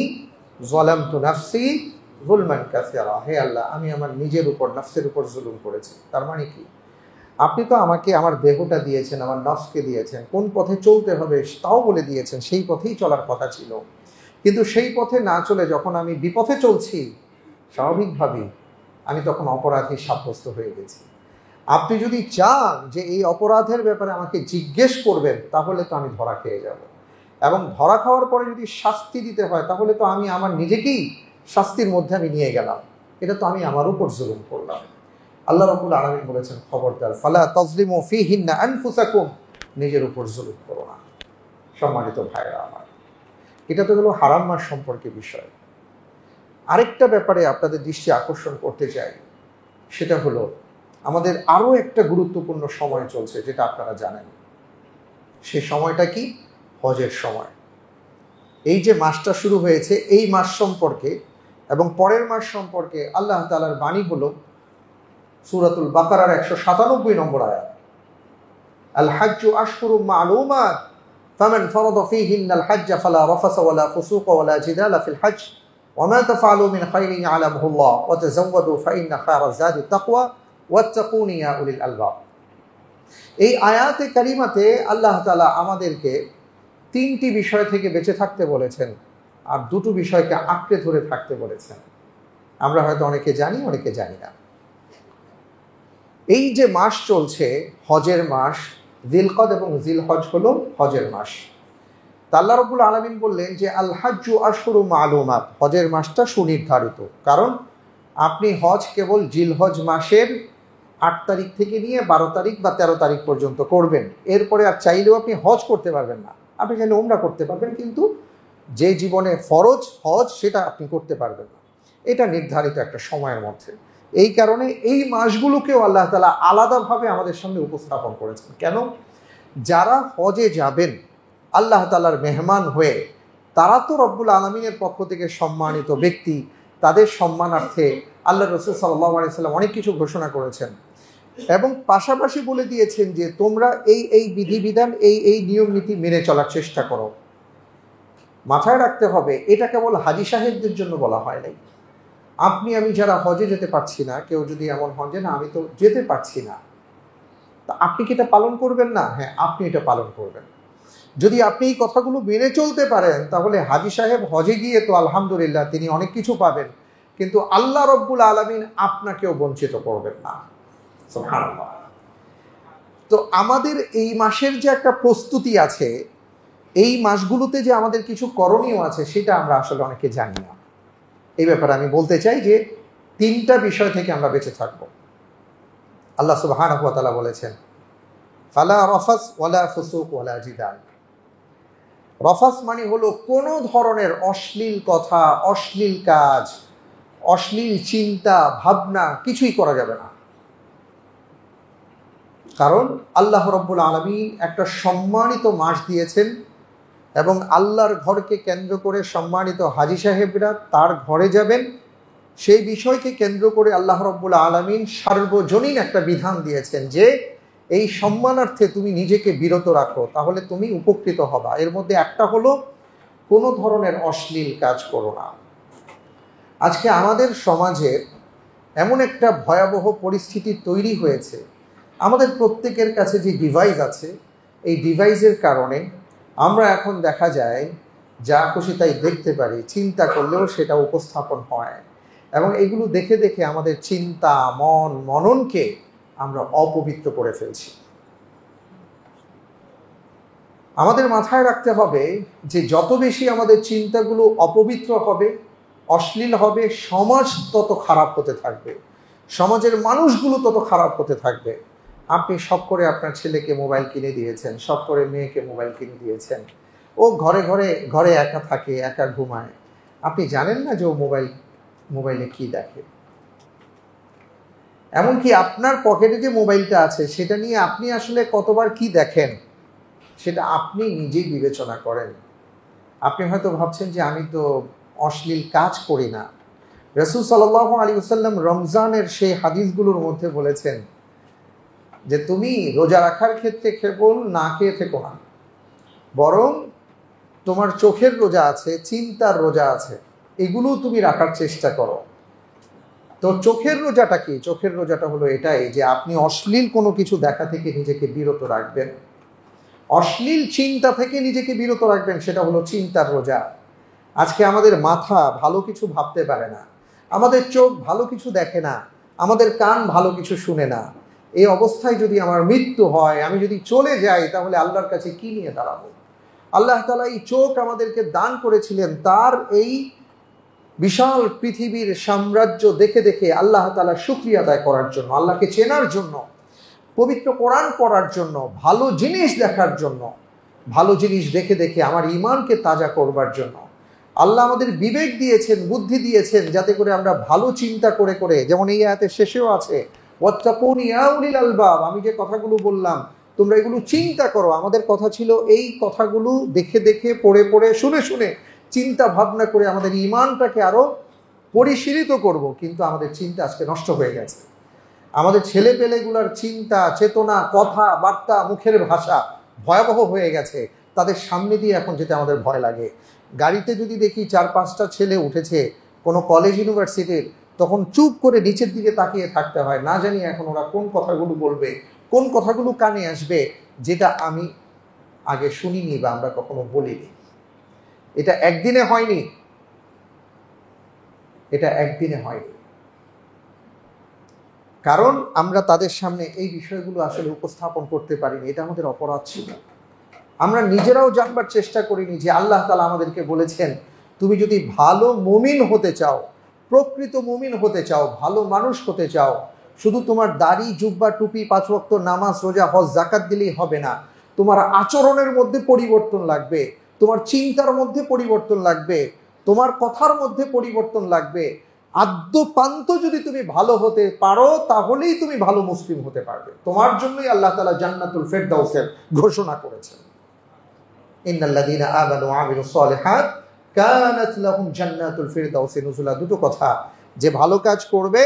যালামতু নাফসি যুলমান কাসীরা, হে আল্লাহ আমি আমার নিজের উপর, নফসের উপর জুলুম করেছি। তার মানে কি, আপনি তো আমাকে আমার দেহটা দিয়েছেন, আমার নফসকে দিয়েছেন, কোন পথে চলতে হবে তাও বলে দিয়েছেন, সেই পথেই চলার কথা ছিল। কিন্তু সেই পথে না চলে যখন আমি বিপথে চলছি, স্বাভাবিকভাবেই আমি তখন অপরাধী সাব্যস্ত হয়ে গেছি। আপনি যদি চান যে এই অপরাধের ব্যাপারে আমাকে জিজ্ঞেস করবেন, তাহলে তো আমি ধরা খেয়ে যাব, এবং ধরা খাওয়ার পরে যদি শাস্তি দিতে হয় তাহলে তো আমি আমার নিজেকেই শাস্তির মধ্যে আমি নিয়ে গেলাম, এটা তো আমি আমার উপর জুলুম করলাম। আল্লাহ রাব্বুল আলামিন বলেছেন খবরদার ফালা তাজলিমু ফীহিন্না আনফুসাকুম, নিজের উপর জুলুম করো না। সম্মানিত ভাইরা আমার, এটা তো হলো হারাম মাস সম্পর্কে বিষয়। আরেকটা ব্যাপারে আপনাদের দৃষ্টি আকর্ষণ করতে চাই, সেটা হলো আমাদের আরও একটা গুরুত্বপূর্ণ সময় চলছে যেটা আপনারা জানেন। সে সময়টা কি? হজের সময়। এই যে মাসটা শুরু হয়েছে এই মাস সম্পর্কে এবং পরের মাস সম্পর্কে আল্লাহ তাআলার বাণী হলো সূরাতুল বাকারার 197 নম্বর আয়াত, আল হাজ্জু আশহুরুম মা'লুমাত ফামান ফারাদা ফীহিন্নাল হজ্জ ফালা রাফাসা ওয়ালা ফুসুকা ওয়ালা জিদালা ফিল হজ্জ ওয়া মা তাফআলু মিন খাইরিন ইয়ালামুহুল্লাহ ওয়া তাযাওয়াদু ফাইন্না খায়রাজ যাদি তাকওয়া ওয়াত্তাকুনি ইয়া উলিল আলবাব। এই আয়াতে কারিমাতে আল্লাহ তাআলা আমাদেরকে 3টি বিষয় থেকে বেঁচে থাকতে বলেছেন, আর 2টো বিষয়কে আঁকড়ে ধরে থাকতে বলেছেন। আমরা হয়তো অনেকে জানি, অনেকে জানি না। এই যে মাস চলছে, হজের মাস, জিলকদ এবং জিলহজ হলো হজের মাস। তা আল্লাহ রাব্বুল আলামিন বললেন যে আল হাজ্জু আশহুরু মালুমাত, হজের মাসটা সুনির্ধারিত। কারণ আপনি হজ কেবল জিলহজ মাসের 8 তারিখ থেকে নিয়ে 12 তারিখ বা 13 তারিখ পর্যন্ত করবেন। এরপরে আর চাইলেও আপনি হজ করতে পারবেন না। আপনি চাইলে উমরা করতে পারবেন, কিন্তু যে জীবনে ফরজ হজ সেটা আপনি করতে পারবেন না। এটা নির্ধারিত একটা সময়ের মধ্যে। এই কারণে এই মাসগুলোকেও আল্লাহ তাআলা আলাদাভাবে আমাদের সামনে উপস্থাপন করেছেন। কেন? যারা হজে যাবেন আল্লাহ তাআলার মেহমান হয়ে, তারা তো রব্বুল আলামিনের পক্ষ থেকে সম্মানিত ব্যক্তি। তাদের সম্মানার্থে আল্লাহ রাসূল সাল্লাল্লাহু আলাইহি ওয়াসাল্লাম অনেক কিছু ঘোষণা করেছেন এবং পাশাপাশি বলে দিয়েছেন যে তোমরা এই বিধিবিধান, এই নিয়ম নীতি মেনে চলার চেষ্টা করো। মাথায় রাখতে হবে, এটা কেবল হাজী সাহেবদের জন্য বলা হয় নাই। আপনি আমি যারা হজে যেতে পারছি না, কেউ যদি এমন হন যে না আমি তো যেতে পারছি না, তা আপনি কি এটা পালন করবেন না? হ্যাঁ, আপনি এটা পালন করবেন। যদি আপনি এই কথাগুলো মেনে চলতে পারেন, তাহলে হাজী সাহেব হজে গিয়ে তো আলহামদুলিল্লাহ তিনি অনেক কিছু পাবেন, কিন্তু আল্লাহ রব্বুল আলামিন আপনাকেও বঞ্চিত করবেন না। সুবহানাল্লাহ। তো আমাদের এই মাসের যে একটা প্রস্তুতি আছে, এই মাসগুলোতে যে আমাদের কিছু করণীয় আছে, সেটা আমরা আসলে অনেকে জানি না। এই ব্যাপারে আমি বলতে চাই যে 3টা বিষয় থেকে আমরা বেঁচে থাকব। আল্লাহ সুবহানাহু ওয়া তাআলা বলেছেন ফালা রাফাস ওয়ালা ফুসুক ওয়ালা জিদাল। রফাস মানে হলো কোনো ধরনের অশ্লীল কথা, অশ্লীল কাজ, অশ্লীল চিন্তা ভাবনা কিছুই করা যাবে না। কারণ আল্লাহ রাব্বুল আলামিন একটা সম্মানিত মাস দিয়েছেন এবং আল্লাহর ঘরকে কেন্দ্র করে সম্মানিত হাজী সাহেবরা তার ঘরে যাবেন। সেই বিষয়কে কেন্দ্র করে আল্লাহ রাব্বুল আলামিন সার্বজনীন একটা বিধান দিয়েছেন যে এই সম্মানার্থে তুমি নিজেকে বিরত রাখো, তাহলে তুমি উপকৃত হবা। এর মধ্যে একটা হলো কোনো ধরনের অশ্লীল কাজ করো না। আজকে আমাদের সমাজে এমন একটা ভয়াবহ পরিস্থিতি তৈরি হয়েছে, আমাদের প্রত্যেকের কাছে যে ডিভাইস আছে, এই ডিভাইসের কারণে আমরা এখন দেখা যায় যা খুশি তাই দেখতে পারি, চিন্তা করলেও সেটা উপস্থাপন হয় এবং এগুলো দেখে দেখে আমাদের চিন্তা, মননকে আমরা অপবিত্র করে ফেলছি। আমাদের মাথায় রাখতে হবে যে যত বেশি আমাদের চিন্তাগুলো অপবিত্র হবে, অশ্লীল হবে, সমাজ তত খারাপ হতে থাকবে, সমাজের মানুষগুলো তত খারাপ হতে থাকবে। আপনি শখ করে আপনার ছেলেকে মোবাইল কিনে দিয়েছেন, শখ করে মেয়েকে মোবাইল কিনে দিয়েছেন, ও ঘরে একা থাকে, একা ঘুমায়। আপনি জানেন না যে ও মোবাইলে কি দেখে। এমনকি আপনার পকেটে যে মোবাইলটা আছে সেটা নিয়ে আপনি আসলে কতবার কি দেখেন সেটা আপনি নিজেই বিবেচনা করেন। আপনি হয়তো ভাবছেন যে আমি তো অশ্লীল কাজ করি না। রাসূল সাল্লাল্লাহু আলাইহি ওয়াসাল্লাম রমজানের সেই হাদিসগুলোর মধ্যে বলেছেন যে তুমি রোজা রাখার ক্ষেত্রে কেবল না খেয়ে থেকো না, বরং তোমার চোখের রোজা আছে, চিন্তার রোজা আছে, এগুলো তুমি রাখার চেষ্টা করো। তো চোখের রোজাটা কি? চোখের রোজাটা হলো এটাই যে আপনি অশ্লীল কোনো কিছু দেখা থেকে নিজেকে বিরত রাখবেন, অশ্লীল চিন্তা থেকে নিজেকে বিরত রাখবেন, সেটা হলো চিন্তার রোজা। আজকে আমাদের মাথা ভালো কিছু ভাবতে পারে না, আমাদের চোখ ভালো কিছু দেখে না, আমাদের কান ভালো কিছু শুনে না। এই অবস্থায় যদি আমার মৃত্যু হয়, আমি যদি চলে যাই, তাহলে আল্লাহর কাছে কি নিয়ে দাঁড়াবো? আল্লাহ তাআলা এই চোখ আমাদেরকে দান করেছিলেন তার এই বিশাল পৃথিবীর সাম্রাজ্য দেখে দেখে আল্লাহ তাআলা শুকরিয়া আদায় করার জন্য, আল্লাহকে চেনার জন্য, পবিত্র কোরআন পড়ার জন্য, ভালো জিনিস দেখার জন্য, ভালো জিনিস দেখে দেখে আমার ঈমানকে তাজা করবার জন্য। আল্লাহ আমাদের বিবেক দিয়েছেন, বুদ্ধি দিয়েছেন, যাতে করে আমরা ভালো চিন্তা করে করে, যেমন এই আয়াতের শেষেও আছে ওয়াত্তাকুনি ইয়া উলিল আলবাব, আমি যে কথাগুলো বললাম তোমরা এগুলো চিন্তা করো। আমাদের কথা ছিল এই কথাগুলো দেখে দেখে, পড়ে পড়ে, শুনে শুনে, চিন্তা ভাবনা করে আমাদের ঈমানটাকে আরো পরিশীলিত করব, কিন্তু আমাদের চিন্তা আজকে নষ্ট হয়ে গেছে। আমাদের ছেলেপেলেগুলার চিন্তা, চেতনা, কথা বার্তা, মুখের ভাষা ভয়াবহ হয়ে গেছে। তাদের সামনে দিয়ে এখন যেতে আমাদের ভয় লাগে। গাড়িতে যদি দেখি 4-5টা ছেলে উঠেছে কোনো কলেজ ইউনিভার্সিটির, তখন চুপ করে নিচের দিকে তাকিয়ে থাকতে হয়, না জানি এখন ওরা কোন কথাগুলো বলবে, কোন কথাগুলো কানে আসবে যেটা আমি আগে শুনিনি বা আমরা কখনো বলিনি। এটা একদিনে হয়নি, এটা একদিনে হয়নি, কারণ আমরা তাদের সামনে এই বিষয়গুলো আসলে উপস্থাপন করতে পারিনি। এটা আমাদের অপরাধ ছিল। আমরা নিজেরাও জানবার চেষ্টা করিনি যে আল্লাহ তাআলা আমাদেরকে বলেছেন, তুমি যদি ভালো মুমিন হতে চাও, প্রকৃত মুমিন হতে চাও, ভালো মানুষ হতে চাও, শুধু তোমার দাড়ি, জুব্বা, টুপি, 5 ওয়াক্ত নামাজ, রোজা, হজ, যাকাত দিলেই হবে না। তোমার আচরণের মধ্যে পরিবর্তন লাগবে, তোমার চিন্তার মধ্যে পরিবর্তন লাগবে, তোমার কথার মধ্যে পরিবর্তন লাগবে। আদ্যপান্ত যদি তুমি ভালো হতে পারো, তাহলেই তুমি ভালো মুসলিম হতে পারবে। তোমার জন্যই আল্লাহ তাআলা জান্নাতুল ফেরদাউসের ঘোষণা করেছেন, ইন্নাল্লাযীনা আমানু ওয়া আমিলুস সালিহাত কানাত লাহুম জান্নাতুল ফিরদাউসি নুজুলা। দুটো কথা, যে ভালো কাজ করবে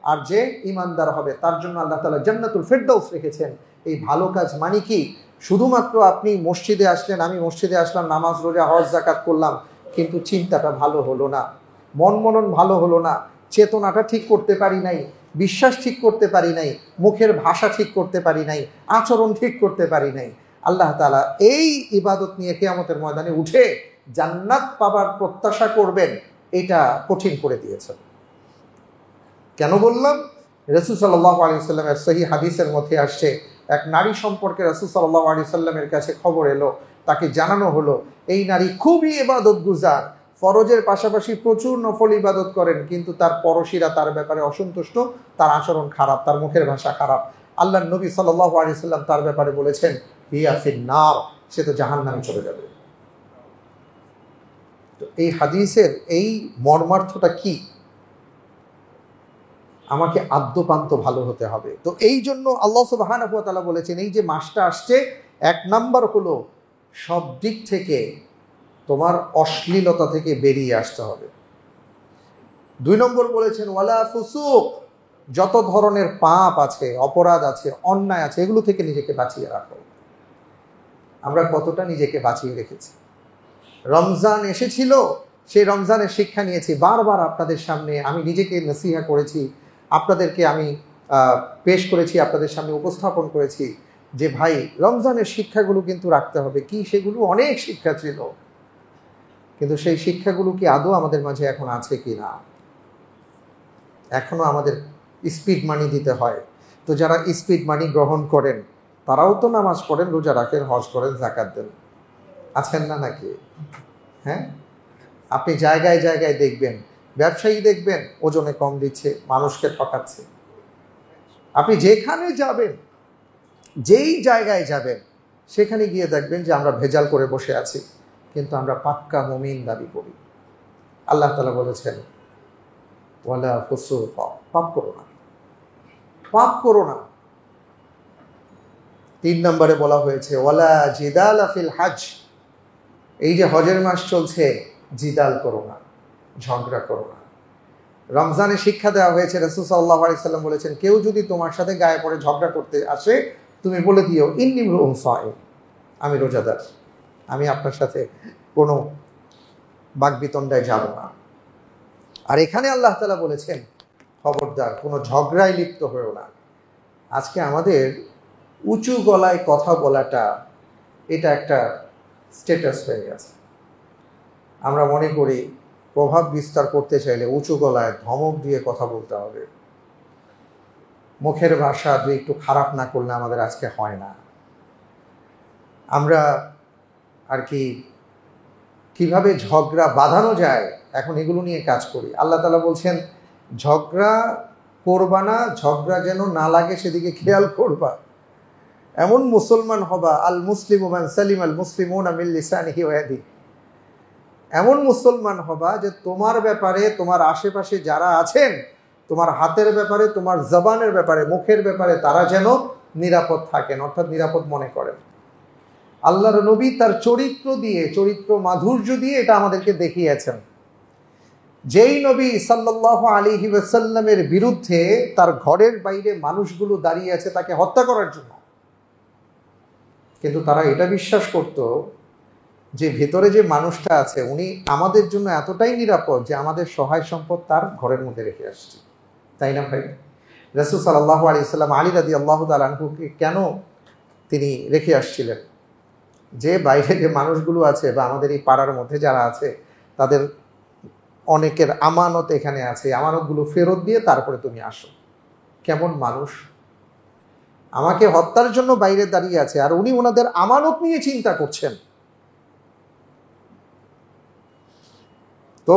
আর যে ইমানদার হবে তার জন্য আল্লাহ তাআলা জান্নাতুল ফিরদাউস রেখেছেন। এই ভালো কাজ মানে কি? শুধুমাত্র আপনি মসজিদে আসলেন, আমি মসজিদে আসলাম, নামাজ, রোজা, হজ, যাকাত করলাম, কিন্তু চিন্তাটা ভালো হলো না, মনন ভালো হলো না, চেতনাটা ঠিক করতে পারি নাই, বিশ্বাস ঠিক করতে পারি নাই, মুখের ভাষা ঠিক করতে পারি নাই, আচরণ ঠিক করতে পারি নাই। আল্লাহ তাআলা এই ইবাদত নিয়ে কিয়ামতের ময়দানে উঠে জান্নাত পাবার প্রত্যাশা করবেন, এটা কঠিন করে দিয়েছেন। কেন বললাম? রাসূল সাল্লাল্লাহু আলাইহি ওয়াসাল্লামের সহিহ হাদিসের মধ্যে আসছে, এক নারী সম্পর্কে রাসূল সাল্লাল্লাহু আলাইহি ওয়াসাল্লামের কাছে খবর এলো, তাকে জানানো হলো এই নারী খুবই ইবাদতগুজার, ফরজের পাশাপাশি প্রচুর নফল ইবাদত করেন, কিন্তু তার পড়শিরা তার ব্যাপারে অসন্তুষ্ট, তার আচরণ খারাপ, তার মুখের ভাষা খারাপ। আল্লাহর নবী সাল্লাল্লাহু আলাইহি ওয়াসাল্লাম তার ব্যাপারে বলেছেন, হিয়া ফিন্নার, সে তো জাহান্নামে চলে যাবে। তো এই হাদিসের এই মর্মার্থটা কি? আমাকে আদ্যপান্ত ভালো হতে হবে। তো এই জন্য আল্লাহ সুবহানাহু ওয়া তাআলা বলেছেন, এই যে মাসটা আসছে, 1 নাম্বার হলো সব দিক থেকে তোমার অশ্লীলতা থেকে বেরিয়ে আসতে হবে। 2 নম্বর বলেছেন ওয়ালা ফুসুক, যত ধরনের পাপ আছে, অপরাধ আছে, অন্যায় আছে, এগুলো থেকে নিজেকে বাঁচিয়ে রাখো। আমরা কতটা নিজেকে বাঁচিয়ে রেখেছি? রমজান এসেছিল, সেই রমজানের শিক্ষা নিয়েছি, বারবার আপনাদের সামনে আমি নিজেকে নসিহা করেছি, আপনাদেরকে আমি পেশ করেছি, আপনাদের সামনে উপস্থাপন করেছি যে ভাই, রমজানের শিক্ষাগুলো কিন্তু রাখতে হবে। কি সেগুলো? অনেক শিক্ষা ছিল, কিন্তু সেই শিক্ষাগুলো কি আদৌ আমাদের মাঝে এখন আছে কি না? এখনো আমাদের স্পিড মানি দিতে হয়। তো যারা স্পিড মানি গ্রহণ করেন, তারাও তো নামাজ পড়েন, রোজা রাখেন, হজ করেন, যাকাত দেন, আছেন না নাকি? হ্যাঁ, আপনি জায়গায় জায়গায় দেখবেন, ব্যবসায়ী দেখবেন ওজনে কম দিচ্ছে, মানুষকে ঠকাচ্ছে। আপনি যেখানে যাবেন, যেই জায়গায় যাবেন, সেখানে গিয়ে দেখবেন যে আমরা ভেজাল করে বসে আছি, কিন্তু আমরা পাক্কা মুমিন দাবি করি। আল্লাহ তাআলা বলেছেন ওয়ালা ফুসুক, পাপ করো না, পাপ করো না। 3 নম্বরে বলা হয়েছে ওয়ালা জিদালা ফিল হজ, এই যে হজের মাস চলছে, জিদাল করো না, ঝগড়া করো না। রমজানে শিক্ষা দেওয়া হয়েছে, রাসূল সাল্লাল্লাহু আলাইহি সাল্লাম বলেছেন, কেউ যদি তোমার সাথে গায়ে পড়ে ঝগড়া করতে আসে, তুমি বলে দিও ইন্নী ইমরুউন সাইম, আমি রোজাদার, আমি আপনার সাথে কোনো বাকবিতণ্ডায় যাব না। আর এখানে আল্লাহ তাআলা বলেছেন, খবরদার কোনো ঝগড়ায় লিপ্ত হয়েও না। আজকে আমাদের উঁচু গলায় কথা বলাটা, এটা একটা স্ট্যাটাস হয়ে গেছে। আমরা মনে করি প্রভাব বিস্তার করতে চাইলে উঁচু গলায় ধমক দিয়ে কথা বলতে হবে। মুখের ভাষা দুই একটু খারাপ না করলে আমাদের আজকে হয় না। আমরা আর কি কিভাবে ঝগড়া বাঁধানো যায়, এখন এগুলো নিয়ে কাজ করি। আল্লাহ তাআলা বলছেন ঝগড়া করবা না, ঝগড়া যেন না লাগে সেদিকে খেয়াল করবা। এমন মুসলমান হবা, আল মুসলিমু মান সালিম আল মুসলিমুনা মিন লিসানিহি ওয়া ইয়াদিহি, এমন মুসলমান হবা যে তোমার ব্যাপারে, তোমার আশেপাশে যারা আছেন, তোমার হাতের ব্যাপারে, তোমার জবানের ব্যাপারে, মুখের ব্যাপারে তারা যেন নিরাপদ থাকেন, অর্থাৎ নিরাপদ মনে করেন। আল্লাহর নবী তার চরিত্র দিয়ে, চরিত্র মাধুর্য দিয়ে এটা আমাদেরকে দেখিয়েছেন। যেই নবী সাল্লাল্লাহু আলাইহি ওয়াসাল্লামের বিরুদ্ধে তার ঘরের বাইরে মানুষগুলো দাঁড়িয়ে আছে তাকে হত্যা করার জন্য, কিন্তু তারা এটা বিশ্বাস করত যে ভেতরে যে মানুষটা আছে উনি আমাদের জন্য এতটাই নিরাপদ যে আমাদের সহায় সম্পদ তার ঘরের মধ্যে রেখে আসছে, তাই না ভাই? রাসূল সাল্লাল্লাহু আলাইহি সাল্লাম আলী রাদিয়াল্লাহু তাআলা আনহুকে কেন তিনি রেখে আসছিলেন? যে বাইরে যে মানুষগুলো আছে বা আমাদের এই পাড়ার মধ্যে যারা আছে তাদের অনেকের আমানত এখানে আছে, আমানতগুলো ফেরত দিয়ে তারপরে তুমি আসো। কেমন মানুষ! আমাকে হত্যার জন্য বাইরে দাঁড়িয়ে আছে আর উনি ওনাদের আমানত নিয়ে চিন্তা করছেন। তো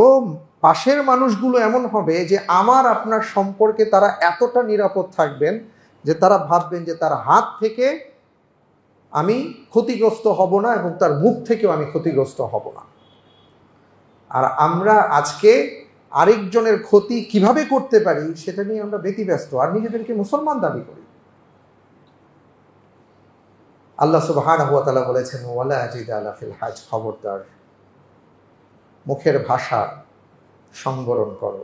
পাশের মানুষগুলো এমন হবে যে আমার আপনার সম্পর্কে তারা এতটা নিরাপদ থাকবেন যে তারা ভাববেন যে তার হাত থেকে আমি ক্ষতিগ্রস্ত হব না এবং তার মুখ থেকেও আমি ক্ষতিগ্রস্ত হব না। আর আমরা আজকে আরেকজনের ক্ষতি কিভাবে করতে পারি সেটা নিয়ে আমরা ব্যতিব্যস্ত আর নিজেদেরকে মুসলমান দাবি করি। আল্লাহ সুবহানাহু ওয়া তাআলা বলেছেন, ওয়ালা জিদালা ফিল হাজ, খবরদার মুখের ভাষা সংবরণ করো।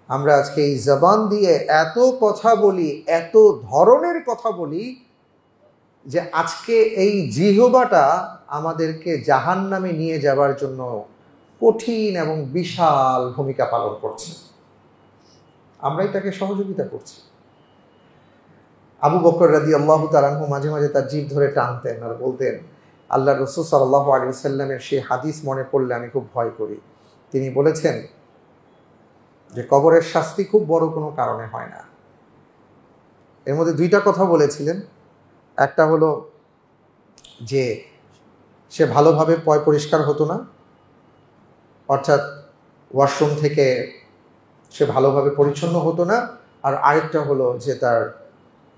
আমরা আজকে এই জবান দিয়ে এত কথা বলি, এত ধরনের কথা বলি যে আজকে এই জিহ্বাটা আমাদেরকে জাহান্নামে নিয়ে যাবার জন্য কঠিন এবং বিশাল ভূমিকা পালন করছে। আমরাই তাকে সহযোগিতা করছি। আবু বকর রাদিয়াল্লাহু তাআলা আনহু মাঝে মাঝে তার জিভ ধরে টানতেন আর বলতেন, আল্লাহ রাসূল সাল্লাল্লাহু আলাইহি ওয়াসাল্লামের সেই হাদিস মনে পড়লে আমি খুব ভয় করি। তিনি বলেছেন যে কবরের শাস্তি খুব বড় কোনো কারণে হয় না। এর মধ্যে দুইটা কথা বলেছিলেন। একটা হলো যে সে ভালোভাবে পয় পরিষ্কার হতো না, অর্থাৎ ওয়াশরুম থেকে সে ভালোভাবে পরিচ্ছন্ন হতো না। আর আরেকটা হলো যে তার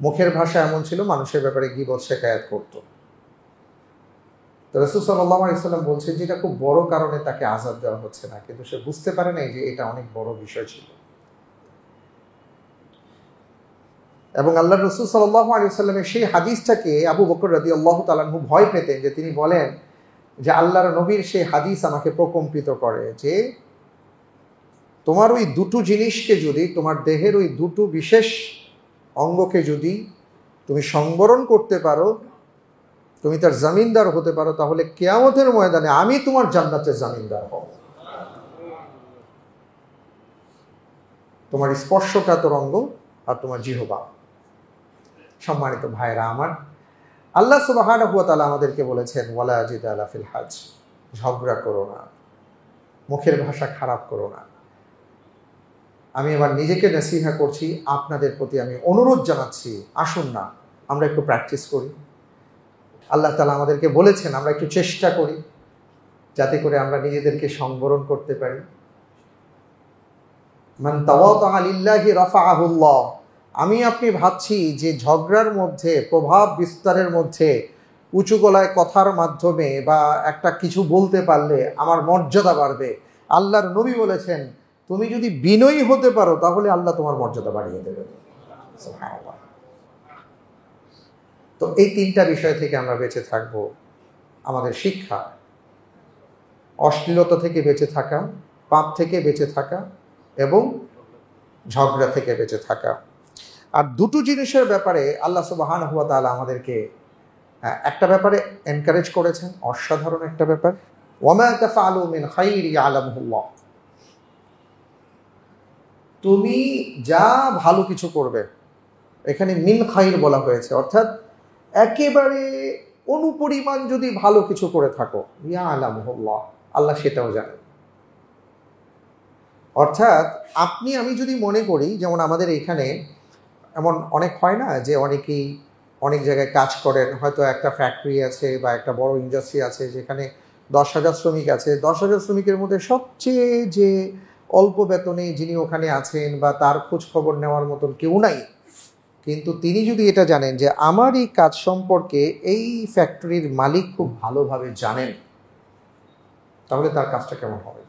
মুখের ভাষা এমন ছিল মানুষের ব্যাপারে গীবত শিকায়াত করত। তো রাসূল সাল্লাল্লাহু আলাইহি ওয়াসাল্লাম বলছেন যে এটা খুব বড় কারণে তাকে আযাব দেওয়া হচ্ছে না, কিন্তু সে বুঝতে পারে নাই যে এটা অনেক বড় বিষয় ছিল। এবং আল্লাহ রাসূল সাল্লাল্লাহু আলাইহি ওয়াসাল্লামের সেই হাদিসটাকে আবু বকর রাদিয়াল্লাহু তাআলা আনহু ভয় পেতেন, যে তিনি বলেন যে আল্লাহর নবীর সেই হাদিস আমাকে প্রকম্পিত করে যে তোমার ওই দুটো জিনিসকে যদি, তোমার দেহের ওই দুটো বিশেষ অঙ্গকে যদি তুমি সংবরণ করতে পারো, তুমি তার জামিনদার হতে পারো, তাহলে কিয়ামতের ময়দানে আমি তোমার জান্নাতের জামিনদার হব। তোমার স্পর্শকাতর অঙ্গ আর তোমার জিহ্বা। সম্মানিত ভাইরা আমার, আল্লাহ সুবহানাহু ওয়া তাআলা আমাদেরকে বলেছেন, ওয়ালা জিদালা ফিল হাজ, ঝগড়া করো না, মুখের ভাষা খারাপ করো না। আমি এবার নিজেকে নসিহা করছি, আপনাদের প্রতি আমি অনুরোধ জানাচ্ছি, আসুন না আমরা একটু প্র্যাকটিস করি। আল্লাহ তাআলা আমাদেরকে বলেছেন আমরা একটু চেষ্টা করি যাতে করে আমরা নিজেদেরকে সংবরণ করতে পারি। মান তাওয়াদা লিল্লাহি রাফাআহুল্লাহ। আমি আপনি ভাবছি যে ঝগড়ার মধ্যে, প্রভাব বিস্তারের মধ্যে, উঁচু গলায় কথার মাধ্যমে বা একটা কিছু বলতে পারলে আমার মর্যাদা বাড়বে। আল্লাহর নবী বলেছেন তুমি যদি বিনয়ী হতে পারো তাহলে আল্লাহ তোমার মর্যাদা বাড়িয়ে দেবে। সুবহানাল্লাহ। তো এই তিনটা বিষয় থেকে আমরা বেঁচে থাকব। আমাদের শিক্ষা, অশ্লীলতা থেকে বেঁচে থাকা, পাপ থেকে বেঁচে থাকা এবং ঝগড়া থেকে বেঁচে থাকা। আর দুটো জিনিসের ব্যাপারে আল্লাহ সুবহানাহু ওয়া তাআলা আমাদেরকে একটা ব্যাপারে এনকারেজ করেছেন, অসাধারণ একটা ব্যাপার, ওয়ামা তাফআলু মিন খাইরি ইয়ালামুহুল্লাহ। তুমি যা ভালো কিছু করবে, এখানে মিন খাইর বলা হয়েছে, অর্থাৎ একেবারে অনুপরিমাণ যদি ভালো কিছু করে থাকো, ইয়ালামুহুল্লাহ, আল্লাহ সেটাও জানেন। অর্থাৎ আপনি আমি যদি মনে করি, যেমন আমাদের এখানে এমন অনেক হয় না যে অনেকেই অনেক জায়গায় কাজ করেন, হয়তো একটা ফ্যাক্টরি আছে বা একটা বড় ইন্ডাস্ট্রি আছে যেখানে 10,000 শ্রমিক আছে, 10,000 শ্রমিকের মধ্যে সবচেয়ে যে অল্প বেতনে যিনি ওখানে আছেন বা তার খোঁজ খবর নেওয়ার মতন কেউ নাই, কিন্তু তিনি যদি এটা জানেন যে আমার এই কাজ সম্পর্কে এই ফ্যাক্টরির মালিক খুব ভালোভাবে জানেন, তাহলে তার কাজটা কেমন হবে?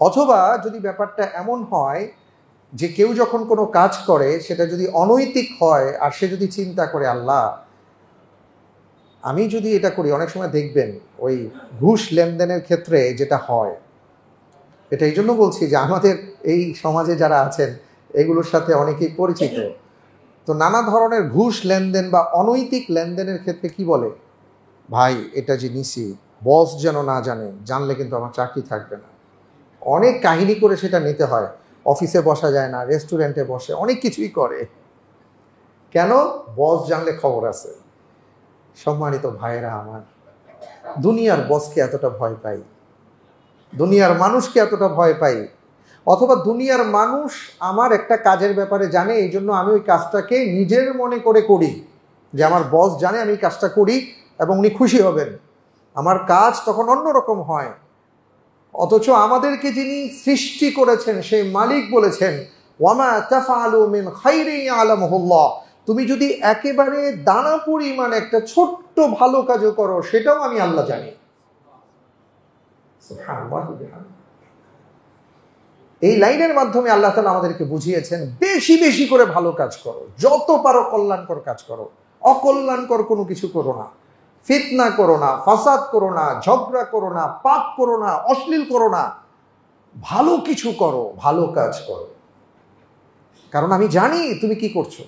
অথবা যদি ব্যাপারটা এমন হয় যে কেউ যখন কোনো কাজ করে সেটা যদি অনৈতিক হয় আর সে যদি চিন্তা করে আল্লাহ আমি যদি এটা করি, অনেক সময় দেখবেন ওই ঘুষ লেনদেনের ক্ষেত্রে যেটা হয়, এটা এই জন্য বলছি যে আমাদের এই সমাজে যারা আছেন এগুলোর সাথে অনেকেই পরিচিত। তো নানা ধরনের ঘুষ লেনদেন বা অনৈতিক লেনদেনের ক্ষেত্রে কি বলে ভাই এটা যে নিছি বস যেন না জানে, জানলে কিন্তু আমার চাকরি থাকবে না। অনেক কাহিনী করে সেটা নিতে হয়। অফিসে বসা যায় না, রেস্টুরেন্টে বসে, অনেক কিছুই করে। কেন? বস জানলে খবর আছে। সম্মানিত ভাইয়েরা আমার, দুনিয়ার বসকে এতটা ভয় পাই, দুনিয়ার মানুষকে এতটা ভয় পাই, অথবা দুনিয়ার মানুষ আমার একটা কাজের ব্যাপারে জানে, এই জন্য আমি ওই কাজটাকে নিজের মনে করে করি, যে আমার বস জানে আমি কাজটা করি এবং উনি খুশি হবেন, আমার কাজ তখন অন্যরকম হয়। অথচ আমাদেরকে যিনি সৃষ্টি করেছেন সেই মালিক বলেছেন, ওয়ামা তাফআলু মিন খাইরিন ইয়ালামুহুল্লাহ, তুমি যদি একেবারে দানা পরিমাণ একটা ছোট্ট ভালো কাজও করো, সেটাও আমি আল্লাহ জানি। সুবহানাল্লাহ। এই লাইনের মাধ্যমে আল্লাহ তাআলা আমাদেরকে বুঝিয়েছেন, বেশি বেশি করে ভালো কাজ করো, যত পারো কল্যাণকর কাজ করো, অকল্যাণকর কোনো কিছু করো না। ফিতনা করো না, ফাসাদ করো না, ঝগড়া করো না, পাপ করো না, অশ্লীল করো না, ভালো কিছু করো, ভালো কাজ করো, কারণ আমি জানি তুমি কি করছো।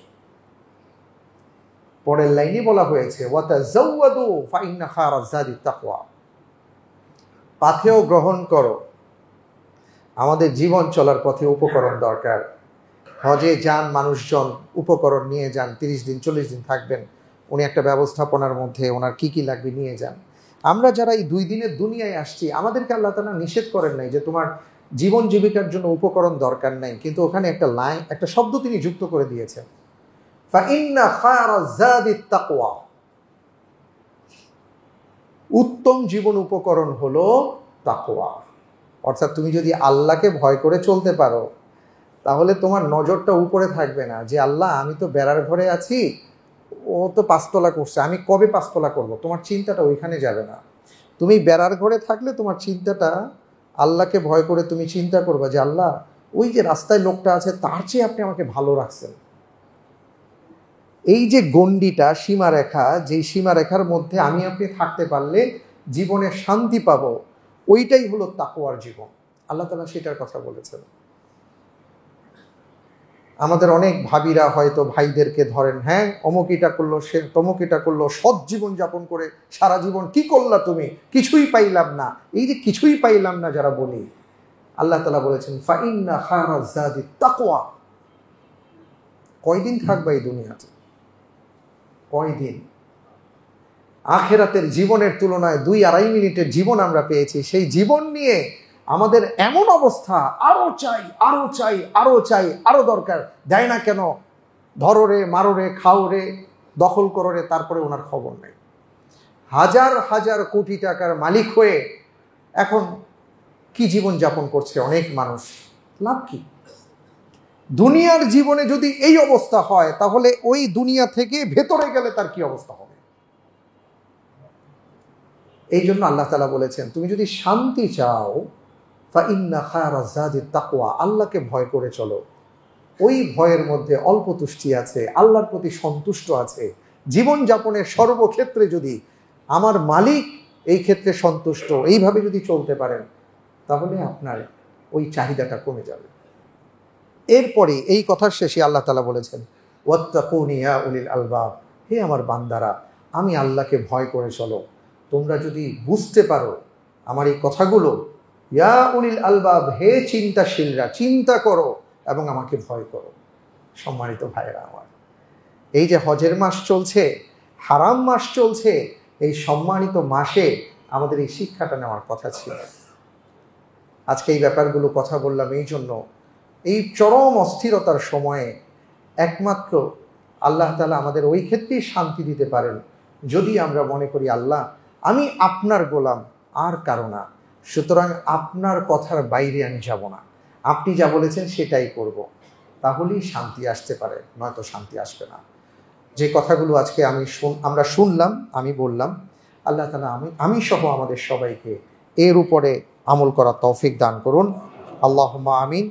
পরের লাইনে বলা হয়েছে, ওয়াতাযাওয়াদু ফাইন্না খায়রাজ যাদি তাকওয়া, পাথেয় গ্রহণ করো। আমাদের জীবন চলার পথে উপকরণ দরকার। হজে যান মানুষজন, উপকরণ নিয়ে যান, 30 দিন 40 দিন থাকবেন, উনি একটা ব্যবস্থাপনার মধ্যে ওনার কি কি লাগবে নিয়ে যান। আমরা যারা এই 2 দিনের দুনিয়ায় আসছি, আমাদেরকে আল্লাহ তাআলা নিষেধ করেন নাই যে তোমার জীবন জীবিকার জন্য উপকরণ দরকার নাই, কিন্তু ওখানে একটা লাইন, একটা শব্দ তিনি যুক্ত করে দিয়েছেন, ফাইন্না খায়রাজ যাদিত তাকওয়া, উত্তম জীবন উপকরণ হলো তাকওয়া। অর্থাৎ তুমি যদি আল্লাহকে ভয় করে চলতে পারো, তাহলে তোমার নজরটা উপরে থাকবে না যে আল্লাহ আমি তো বেড়ার ঘরে আছি, ও তো 5 তলা করছে, আমি কবে 5 তলা করবো, তোমার চিন্তাটা ওইখানে যাবে না। তুমি বেড়ার ঘরে থাকলে তোমার চিন্তাটা আল্লাহকে ভয় করে তুমি চিন্তা করবা যে আল্লাহ ওই যে রাস্তায় লোকটা আছে তার চেয়ে আপনি আমাকে ভালো রাখছেন। এই যে গণ্ডিটা, সীমারেখা, যেই সীমারেখার মধ্যে আমি আপনি থাকতে পারলে জীবনে শান্তি পাবো, ওইটাই হলো তাকওয়ার জীবন। আল্লাহ তাআলা সেটার কথা বলেছেন। আমাদের অনেক ভাবিরা হয়তো ভাইদেরকে ধরেন, হ্যাঁ অমুক এটা করলো, সে তমুক এটা করলো, সৎ জীবন যাপন করে সারা জীবন কি করলা তুমি, কিছুই পাইলাম না। এই যে কিছুই পাইলাম না যারা বলি, আল্লাহ তাআলা বলেছেন ফাইন্না খায়রাজ যাদি তাকওয়া। কয়দিন থাকবা এই দুনিয়াতে, কয়দিন? আখিরাতের জীবনের তুলনায় 2-2.5 মিনিটের জীবন আমরা পেয়েছি। সেই জীবন নিয়ে আমাদের এমন অবস্থা, আরো চাই, আরো চাই, আরো চাই, আরো দরকার। দেয় না কেন? ধরো রে, মারো রে, খাও রে, দখল করো রে, তারপরে ওনার খবর নেই। হাজার হাজার কোটি টাকার মালিক হয়ে এখন কি জীবন যাপন করছে অনেক মানুষ, লাভ কি? দুনিয়ার জীবনে যদি এই অবস্থা হয়, তাহলে ওই দুনিয়া থেকে ভেতরে গেলে তার কি অবস্থা হবে? এই জন্য আল্লাহ তাআলা বলেছেন, তুমি যদি শান্তি চাও, ফাইন্না খায়রাজ যাদি তাকওয়া, আল্লাহকে ভয় করে চলো। ওই ভয়ের মধ্যে অল্প তুষ্টি আছে, আল্লাহর প্রতি সন্তুষ্ট আছে। জীবন যাপনের সর্বক্ষেত্রে যদি আমার মালিক এই ক্ষেত্রে সন্তুষ্ট, এইভাবে যদি চলতে পারেন, তাহলে আপনার ওই চাহিদাটা কমে যাবে। এরপরে এই কথার শেষে আল্লাহ তাআলা বলেছেন, ওয়াত্তাকুনি ইয়া উলিল আলবাব, হে আমার বান্দারা, আমি আল্লাহকে ভয় করে চলো। তোমরা যদি বুঝতে পারো আমার এই কথাগুলো, ইয়া উলিল আলবাব, হে চিন্তাশীলরা, চিন্তা করো এবং আমাকে ভয় করো। সম্মানিত ভাইয়েরা আমার, এই যে হজের মাস চলছে, হারাম মাস চলছে, এই সম্মানিত মাসে আমাদের এই শিক্ষাটা নেওয়ার কথা ছিল। আজকে এই ব্যাপারগুলো কথা বললাম এই জন্য, এই চরম অস্থিরতার সময়ে একমাত্র আল্লাহ তাআলা আমাদের ওই ক্ষেত্রেই শান্তি দিতে পারেন যদি আমরা মনে করি আল্লাহ আমি আপনার গোলাম, আর কারো না, সুতরাং আপনার কথার বাইরে আমি যাব না, আপনি যা বলেছেন সেটাই করব। তাহলেই শান্তি আসতে পারে, নয়তো শান্তি আসবে না। যে কথাগুলো আজকে আমরা শুনলাম, আমি বললাম, আল্লাহ তাআলা আমি সহ আমাদের সবাইকে এর উপরে আমল করার তৌফিক দান করুন। আল্লাহুম্মা আমিন।